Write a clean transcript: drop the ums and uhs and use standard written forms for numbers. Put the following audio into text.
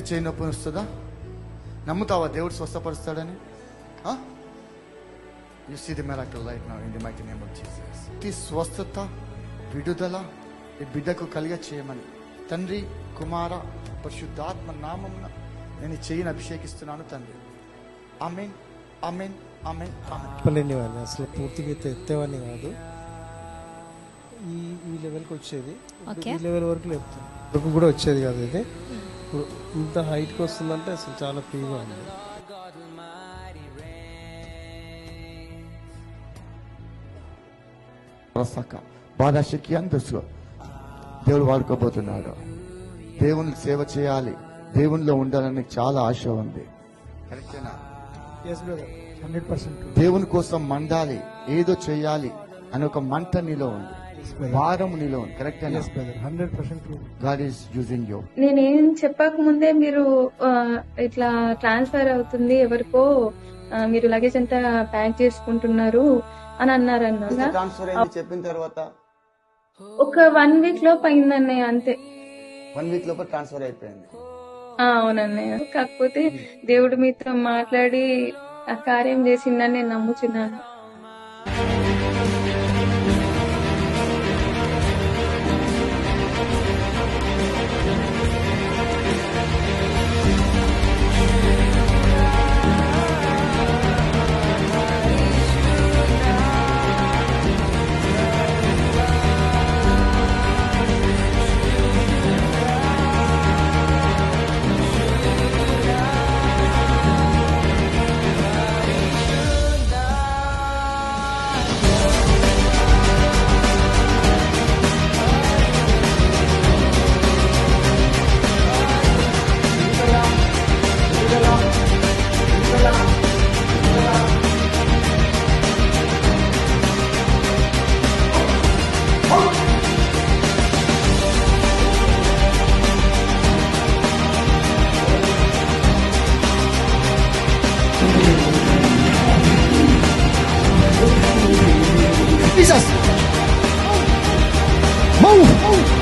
చేయి నొప్పి వస్తుందా? నమ్ముతావా దేవుడు స్వస్థపరుస్తాడని? You see the miracle right now in the mighty name of Jesus. ఈ స్వస్థత విడుదల ఈ బిడ్డకు కలిగ చేయమని తండ్రి, కుమార, పరిశుద్ధాత్మ నామమున నేను ఈ చెయ్యిని అభిషేకిస్తున్నాను తండ్రి. ఆమేన్, ఆమేన్, ఆమేన్, ఆమేన్. చెప్పలేని వాళ్ళు అసలు పూర్తిగా ఎత్తేవాడిని కాదు. ఈ లెవెల్కి వచ్చేది, ఈ లెవెల్ వరకు లేపుతాను. వరకు కూడా వచ్చేది కాదు. ఇది ఇప్పుడు ఇంత హైట్కి వస్తుందంటే అసలు చాలా ఫ్రీగా ఉంది. బాధాశక్తి అంతస్తు దేవుడు వాడుకోబోతున్నాడు. దేవుని సేవ చేయాలి, దేవునిలో ఉండాలని చాలా ఆశ ఉంది. కరెక్టేనా? 100%. దేవుని కోసం మండాలి, ఏదో చేయాలి అని ఒక మంట నీలో ఉంది, భారం నీలో ఉంది. కరెక్టేనా? 100%. God is using you. నేనేం చెప్పక ముందే మీరు ఇట్లా ట్రాన్స్ఫర్ అవుతుంది ఎవరికో, మీరు లగేజ్ అంతా ప్యాక్ చేసుకుంటున్నారు అని అన్నారన్న. ట్రాన్స్ఫర్ అయింది చెప్పిన తర్వాత ఒక 1 వీక్ లోపు అయిందన్నయ్య, అంతే. 1 వీక్ లోపల ట్రాన్స్ఫర్ అయిపోయింది. అవునన్నయ్య. కాకపోతే దేవుడు మీతో మాట్లాడి ఆ కార్యం చేసిందని నేను నమ్ముచున్నాను. Jesus! Move!